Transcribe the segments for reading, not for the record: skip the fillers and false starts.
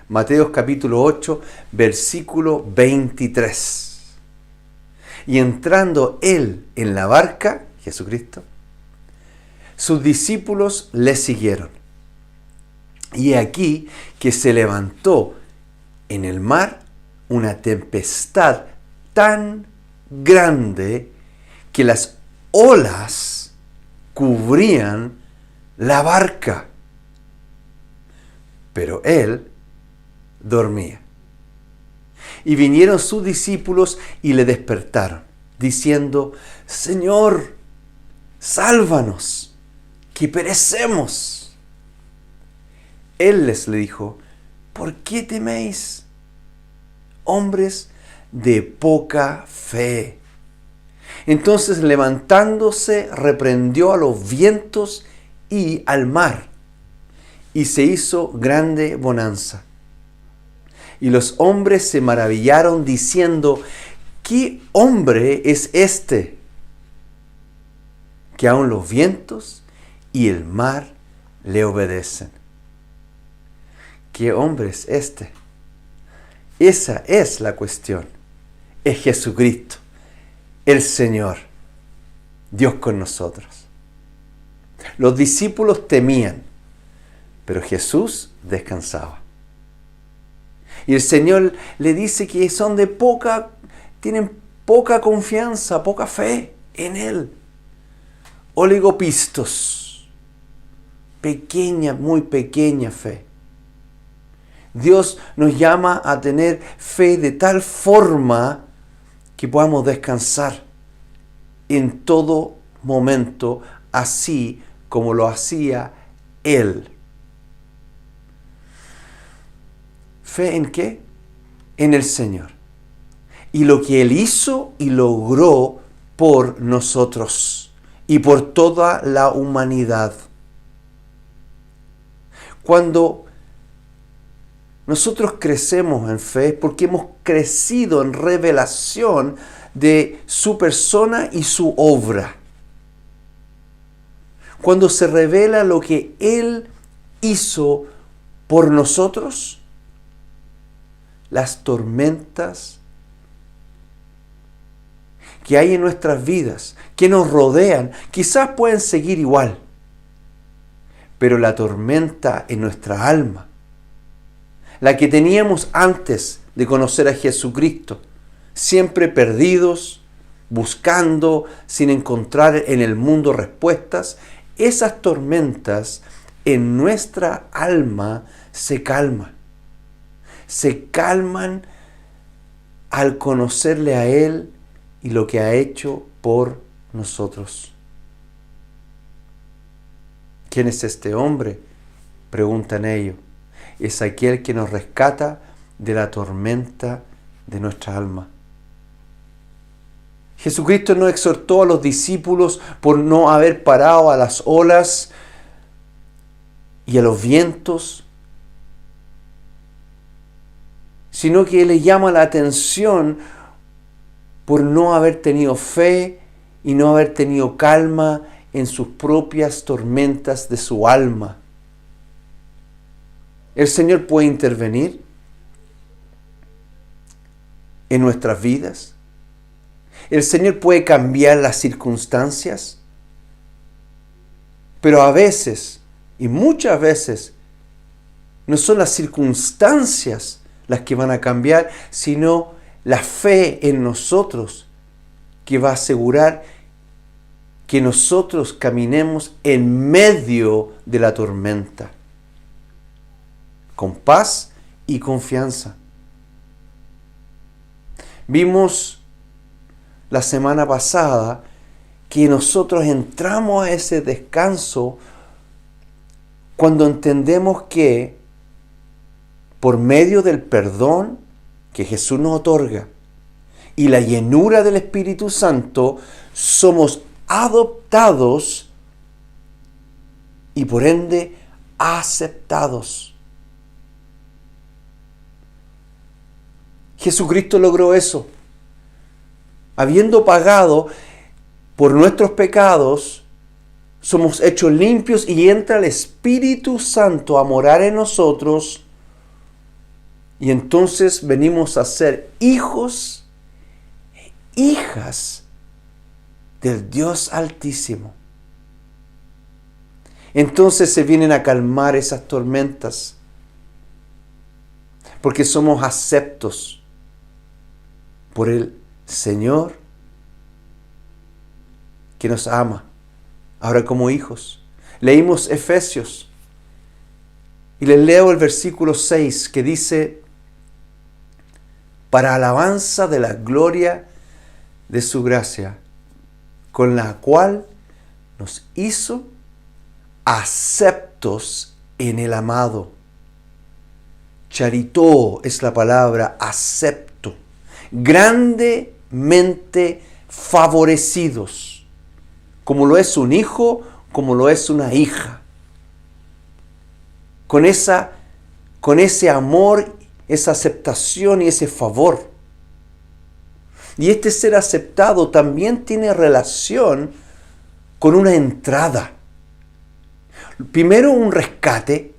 Mateo capítulo 8, versículo 23. Y entrando él en la barca, Jesucristo, sus discípulos le siguieron. Y aquí que se levantó en el mar una tempestad tan grande que las olas cubrían la barca. Pero él dormía. Y vinieron sus discípulos y le despertaron, diciendo: Señor, sálvanos, que perecemos. Él les le dijo: ¿por qué teméis, hombres de poca fe? Entonces, levantándose, reprendió a los vientos y al mar, y se hizo grande bonanza. Y los hombres se maravillaron, diciendo: ¿qué hombre es este, que aun los vientos y el mar le obedecen? ¿Qué hombre es este? Esa es la cuestión. Es Jesucristo, el Señor, Dios con nosotros. Los discípulos temían, pero Jesús descansaba. Y el Señor le dice que tienen poca confianza, poca fe en Él. Oligopistos, pequeña, muy pequeña fe. Dios nos llama a tener fe de tal forma que podamos descansar en todo momento, así como lo hacía Él. ¿Fe en qué? En el Señor. Y lo que Él hizo y logró por nosotros y por toda la humanidad. Cuando nosotros crecemos en fe, es porque hemos crecido en revelación de su persona y su obra. Cuando se revela lo que Él hizo por nosotros, las tormentas que hay en nuestras vidas, que nos rodean, quizás pueden seguir igual, pero la tormenta en nuestra alma, la que teníamos antes de conocer a Jesucristo, siempre perdidos, buscando, sin encontrar en el mundo respuestas, esas tormentas en nuestra alma se calman. Se calman al conocerle a Él y lo que ha hecho por nosotros. ¿Quién es este hombre?, preguntan ellos. Es aquel que nos rescata de la tormenta de nuestra alma. Jesucristo no exhortó a los discípulos por no haber parado a las olas y a los vientos, sino que les llama la atención por no haber tenido fe y no haber tenido calma en sus propias tormentas de su alma. El Señor puede intervenir en nuestras vidas. El Señor puede cambiar las circunstancias. Pero a veces, y muchas veces, no son las circunstancias las que van a cambiar, sino la fe en nosotros que va a asegurar que nosotros caminemos en medio de la tormenta, con paz y confianza. Vimos la semana pasada que nosotros entramos a ese descanso cuando entendemos que por medio del perdón que Jesús nos otorga y la llenura del Espíritu Santo, somos adoptados y por ende aceptados. Jesucristo logró eso. Habiendo pagado por nuestros pecados, somos hechos limpios y entra el Espíritu Santo a morar en nosotros Y entonces venimos a ser hijos e hijas del Dios Altísimo. Entonces se vienen a calmar esas tormentas, porque somos aceptos por el Señor que nos ama, ahora como hijos. Leímos Efesios y les leo el versículo 6 que dice: para alabanza de la gloria de su gracia, con la cual nos hizo aceptos en el amado. Charitó es la palabra acepto. Grandemente favorecidos, como lo es un hijo, como lo es una hija. Con ese amor, esa aceptación y ese favor. Y este ser aceptado también tiene relación con una entrada. Primero un rescate,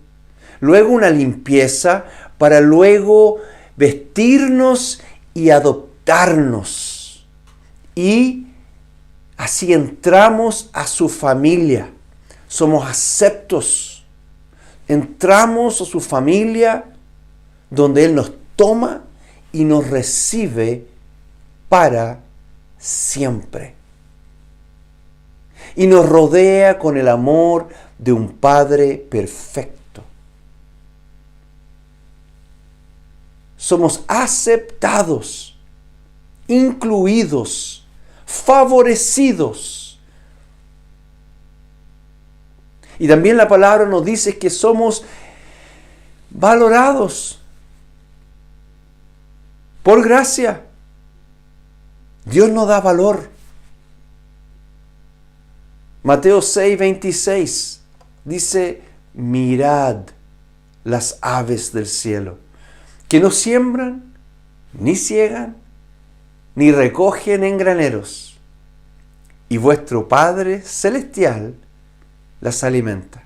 luego una limpieza, para luego vestirnos y adoptarnos. Y así entramos a su familia. Somos aceptos. Entramos a su familia donde Él nos toma y nos recibe para siempre. Y nos rodea con el amor de un Padre perfecto. Somos aceptados, incluidos, favorecidos. Y también la palabra nos dice que somos valorados por gracia. Dios nos da valor. Mateo 6:26 dice: mirad las aves del cielo, que no siembran, ni ciegan, ni recogen en graneros, y vuestro Padre Celestial las alimenta.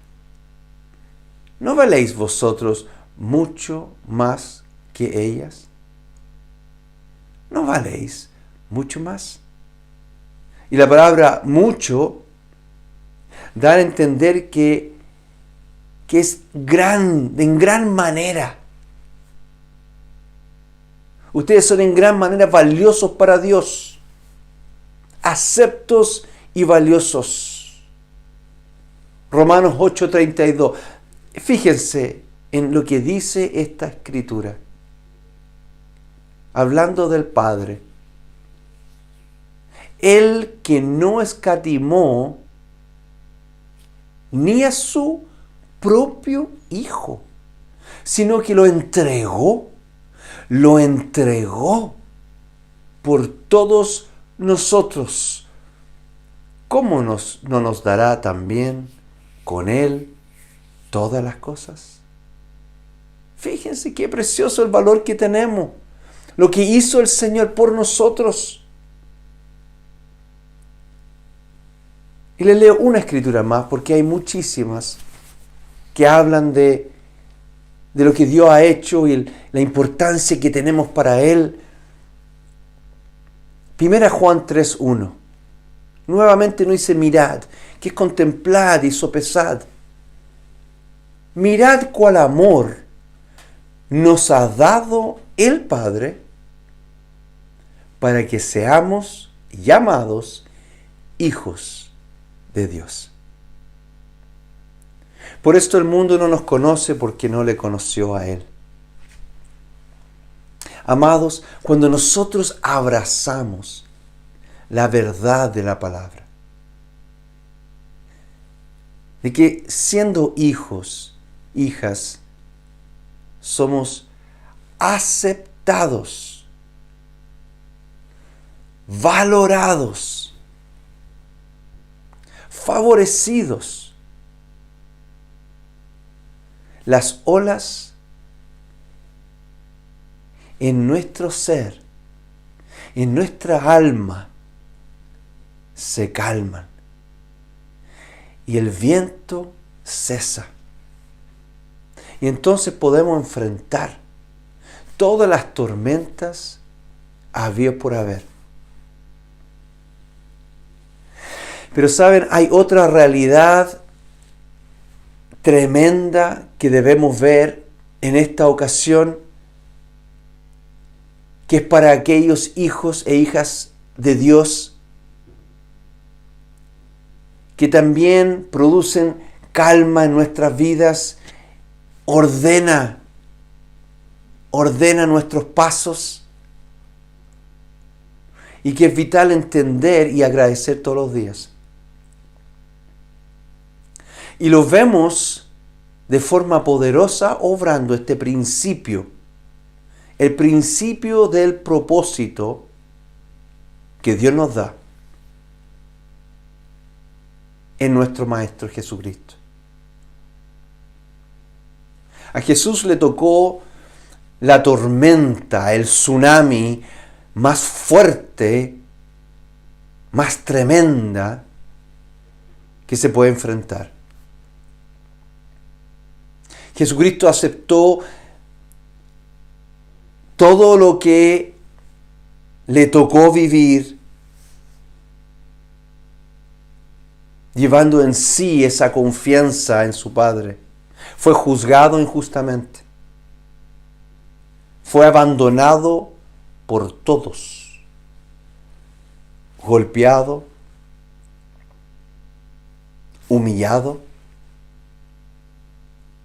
¿No valéis vosotros mucho más que ellas? ¿No valéis mucho más? Y la palabra mucho da a entender que es en gran manera. Ustedes son en gran manera valiosos para Dios, aceptos y valiosos. Romanos 8:32. Fíjense en lo que dice esta escritura, hablando del Padre. El que no escatimó ni a su propio Hijo, sino que lo entregó por todos nosotros. ¿Cómo no nos dará también con Él todas las cosas? Fíjense qué precioso el valor que tenemos, lo que hizo el Señor por nosotros. Y les leo una escritura más, porque hay muchísimas que hablan de lo que Dios ha hecho y la importancia que tenemos para Él. 1 Juan 3:1. Nuevamente nos dice mirad, que es contemplad y sopesad. Mirad cuál amor nos ha dado el Padre para que seamos llamados hijos de Dios. Por esto el mundo no nos conoce, porque no le conoció a Él. Amados, cuando nosotros abrazamos la verdad de la palabra, de que siendo hijos, hijas, somos aceptados, valorados, favorecidos, las olas en nuestro ser, en nuestra alma, se calman y el viento cesa. Y entonces podemos enfrentar todas las tormentas había por haber. Pero saben, hay otra realidad tremenda que debemos ver en esta ocasión, que es para aquellos hijos e hijas de Dios que también producen calma en nuestras vidas. Ordena nuestros pasos, y que es vital entender y agradecer todos los días. Y lo vemos de forma poderosa obrando este principio, el principio del propósito que Dios nos da en nuestro Maestro Jesucristo. A Jesús le tocó la tormenta, el tsunami más fuerte, más tremenda que se puede enfrentar. Jesucristo aceptó todo lo que le tocó vivir, llevando en sí esa confianza en su Padre. Fue juzgado injustamente. Fue abandonado por todos. Golpeado, humillado.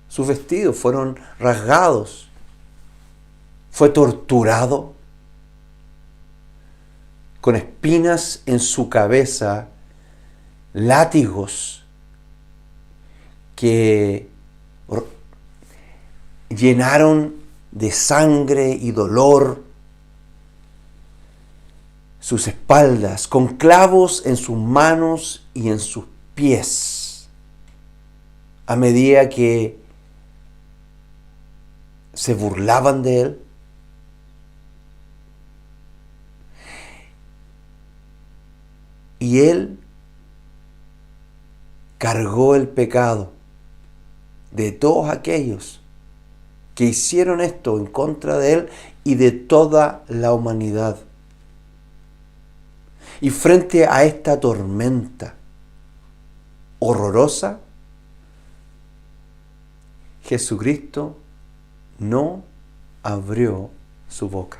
Sus vestidos fueron rasgados. Fue torturado. Con espinas en su cabeza, látigos que llenaron de sangre y dolor sus espaldas, con clavos en sus manos y en sus pies, a medida que se burlaban de él. Y él cargó el pecado de todos aquellos que hicieron esto en contra de él y de toda la humanidad. Y frente a esta tormenta horrorosa, Jesucristo no abrió su boca.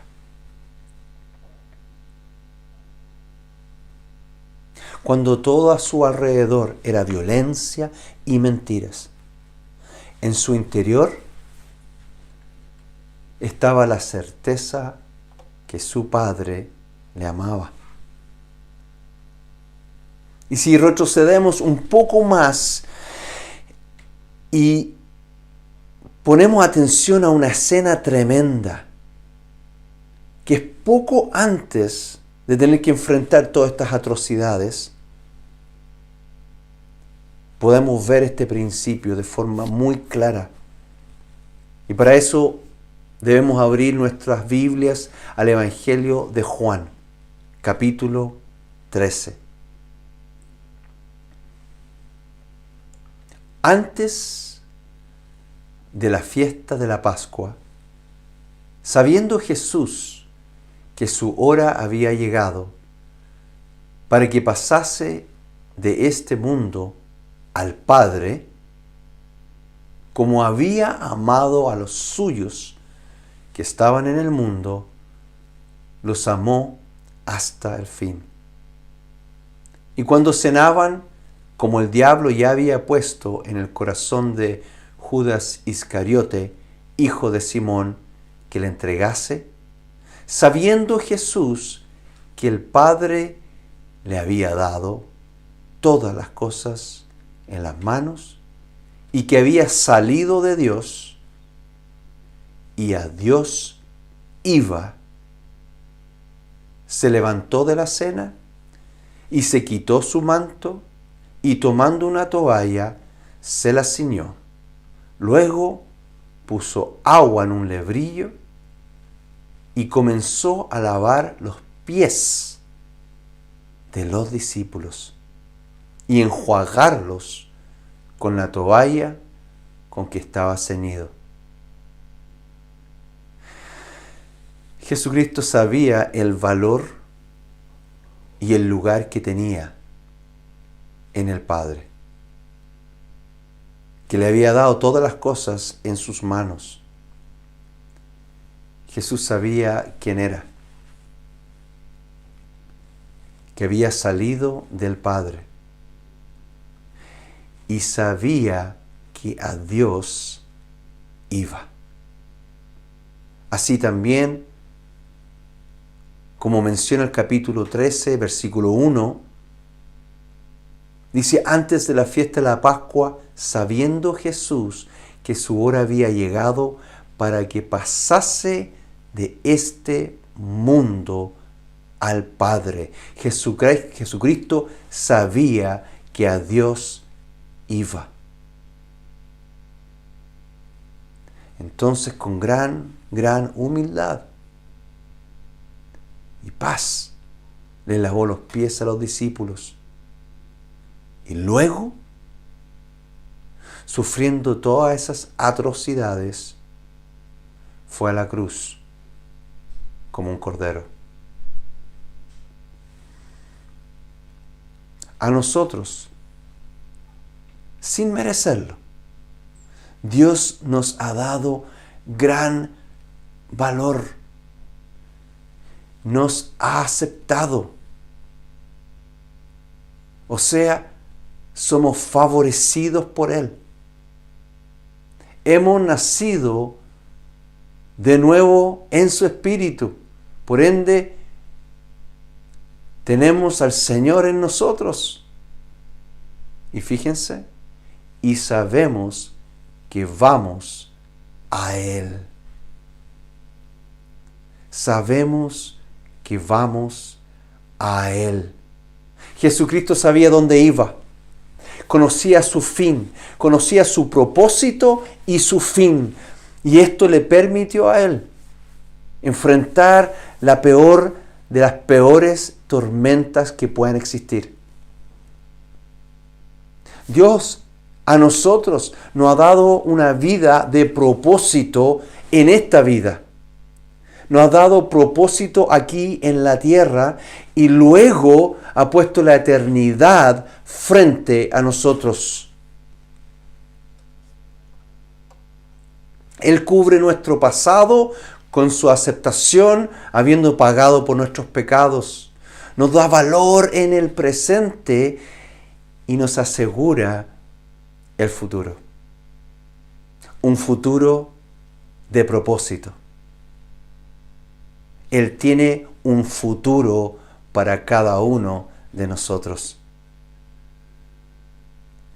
Cuando todo a su alrededor era violencia y mentiras, en su interior estaba la certeza que su Padre le amaba. Y si retrocedemos un poco más y ponemos atención a una escena tremenda, que es poco antes de tener que enfrentar todas estas atrocidades, podemos ver este principio de forma muy clara. Y para eso debemos abrir nuestras Biblias al Evangelio de Juan, capítulo 13. Antes de la fiesta de la Pascua, sabiendo Jesús que su hora había llegado para que pasase de este mundo al Padre, como había amado a los suyos que estaban en el mundo, los amó hasta el fin. Y cuando cenaban, como el diablo ya había puesto en el corazón de Judas Iscariote, hijo de Simón, que le entregase, sabiendo Jesús que el Padre le había dado todas las cosas en las manos y que había salido de Dios y a Dios iba, se levantó de la cena y se quitó su manto y tomando una toalla se la ciñó. Luego puso agua en un lebrillo y comenzó a lavar los pies de los discípulos y enjuagarlos con la toalla con que estaba ceñido. Jesucristo sabía el valor y el lugar que tenía en el Padre, que le había dado todas las cosas en sus manos. Jesús sabía quién era, que había salido del Padre y sabía que a Dios iba. Así también, como menciona el capítulo 13, versículo 1, dice: antes de la fiesta de la Pascua, sabiendo Jesús que su hora había llegado para que pasase de este mundo al Padre. Jesucristo sabía que a Dios iba. Entonces, con gran humildad y paz, le lavó los pies a los discípulos. Y luego, sufriendo todas esas atrocidades, fue a la cruz como un cordero. A nosotros, sin merecerlo, Dios nos ha dado gran valor. Nos ha aceptado. O sea, somos favorecidos por Él. Hemos nacido de nuevo en su Espíritu. Por ende, tenemos al Señor en nosotros. Y fíjense, y sabemos que vamos a Él. Sabemos que vamos a Él. Jesucristo sabía dónde iba. Conocía su fin, conocía su propósito y su fin. Y esto le permitió a Él enfrentar la peor de las peores tormentas que puedan existir. Dios a nosotros nos ha dado una vida de propósito en esta vida. Nos ha dado propósito aquí en la tierra y luego ha puesto la eternidad frente a nosotros. Él cubre nuestro pasado con su aceptación, habiendo pagado por nuestros pecados. Nos da valor en el presente y nos asegura el futuro. Un futuro de propósito. Él tiene un futuro para cada uno de nosotros.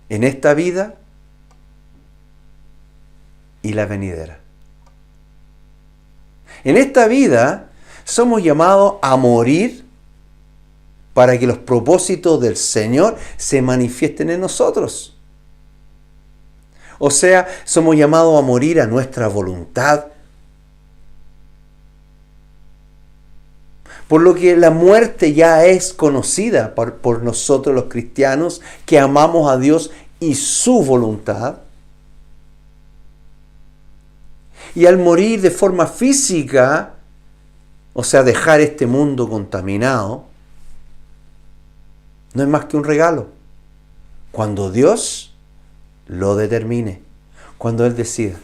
En esta vida y la venidera. En esta vida somos llamados a morir para que los propósitos del Señor se manifiesten en nosotros. O sea, somos llamados a morir a nuestra voluntad. Por lo que la muerte ya es conocida por nosotros los cristianos que amamos a Dios y su voluntad. Y al morir de forma física, o sea, dejar este mundo contaminado, no es más que un regalo. Cuando Dios lo determine, cuando Él decida.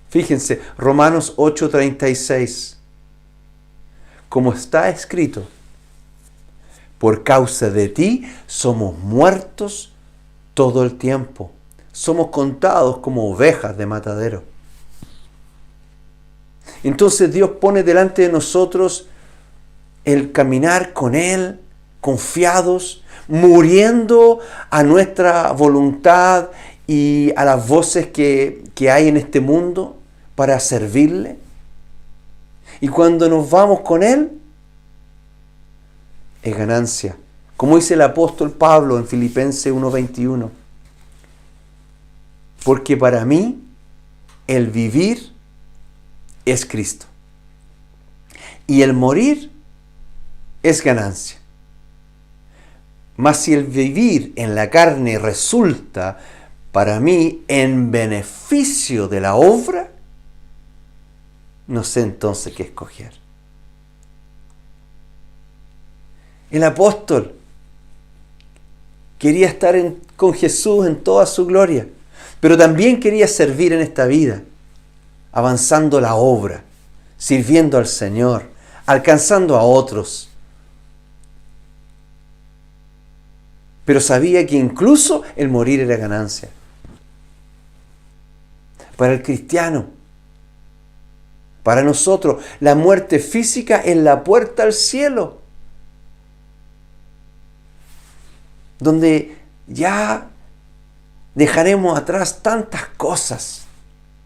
Fíjense, Romanos 8:36. Como está escrito, por causa de ti somos muertos todo el tiempo. Somos contados como ovejas de matadero. Entonces Dios pone delante de nosotros el caminar con Él, confiados, muriendo a nuestra voluntad y a las voces que hay en este mundo para servirle. Y cuando nos vamos con Él, es ganancia. Como dice el apóstol Pablo en Filipenses 1:21. Porque para mí el vivir es Cristo. Y el morir es ganancia. Mas si el vivir en la carne resulta para mí en beneficio de la obra, No sé entonces qué escoger. El apóstol quería estar con Jesús en toda su gloria, pero también quería servir en esta vida, avanzando la obra, sirviendo al Señor, alcanzando a otros. Pero sabía que incluso el morir era ganancia. Para el cristiano, para nosotros, la muerte física es la puerta al cielo, donde ya dejaremos atrás tantas cosas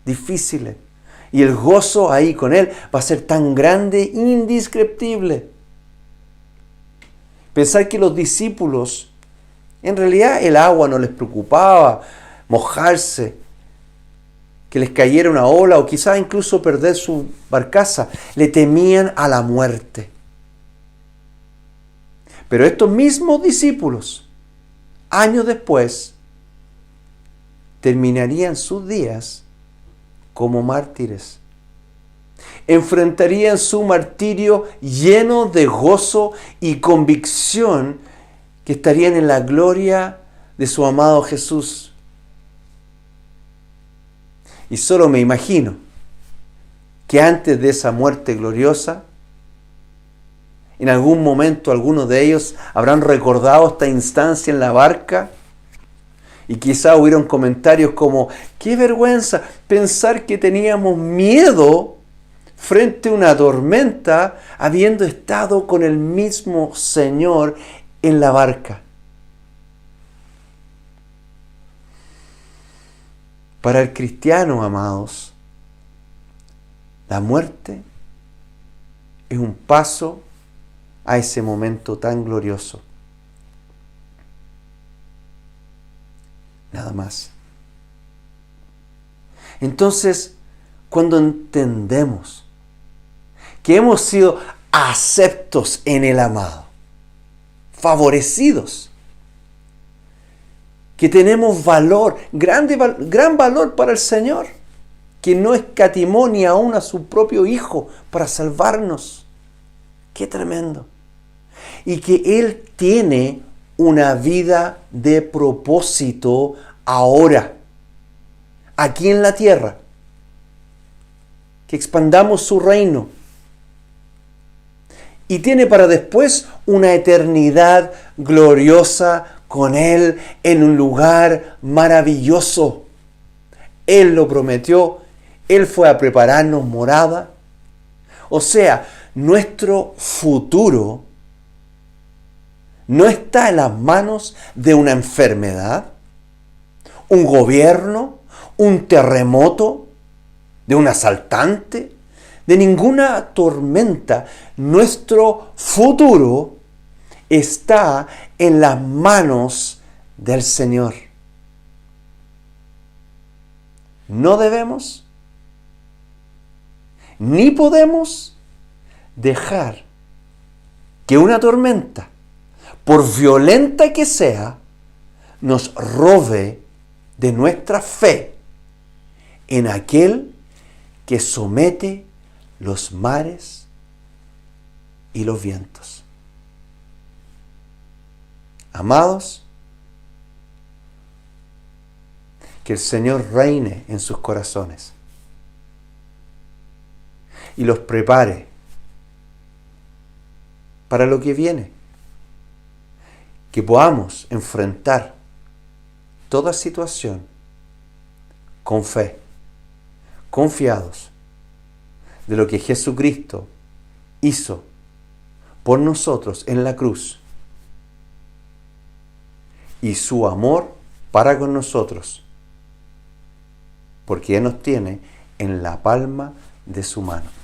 difíciles y el gozo ahí con Él va a ser tan grande, indescriptible. Pensar que los discípulos, en realidad el agua no les preocupaba, mojarse, que les cayera una ola o quizás incluso perder su barcaza, le temían a la muerte. Pero estos mismos discípulos, años después, terminarían sus días como mártires. Enfrentarían su martirio lleno de gozo y convicción que estarían en la gloria de su amado Jesús. Y solo me imagino que antes de esa muerte gloriosa, en algún momento algunos de ellos habrán recordado esta instancia en la barca y quizá hubieron comentarios como: qué vergüenza pensar que teníamos miedo frente a una tormenta habiendo estado con el mismo Señor en la barca. Para el cristiano, amados, la muerte es un paso a ese momento tan glorioso. Nada más. Entonces, cuando entendemos que hemos sido aceptos en el amado, favorecidos, que tenemos valor, gran valor para el Señor, que no escatimó ni aún a su propio Hijo para salvarnos. ¡Qué tremendo! Y que Él tiene una vida de propósito ahora, aquí en la tierra. Que expandamos su reino. Y tiene para después una eternidad gloriosa con Él en un lugar maravilloso. Él lo prometió. Él fue a prepararnos morada. O sea, nuestro futuro no está en las manos de una enfermedad, un gobierno, un terremoto, de un asaltante, de ninguna tormenta. Nuestro futuro está en las manos del Señor. No debemos ni podemos dejar que una tormenta, por violenta que sea, nos robe de nuestra fe en aquel que somete los mares y los vientos. Amados, que el Señor reine en sus corazones y los prepare para lo que viene. Que podamos enfrentar toda situación con fe, confiados de lo que Jesucristo hizo por nosotros en la cruz y su amor para con nosotros, porque Él nos tiene en la palma de su mano.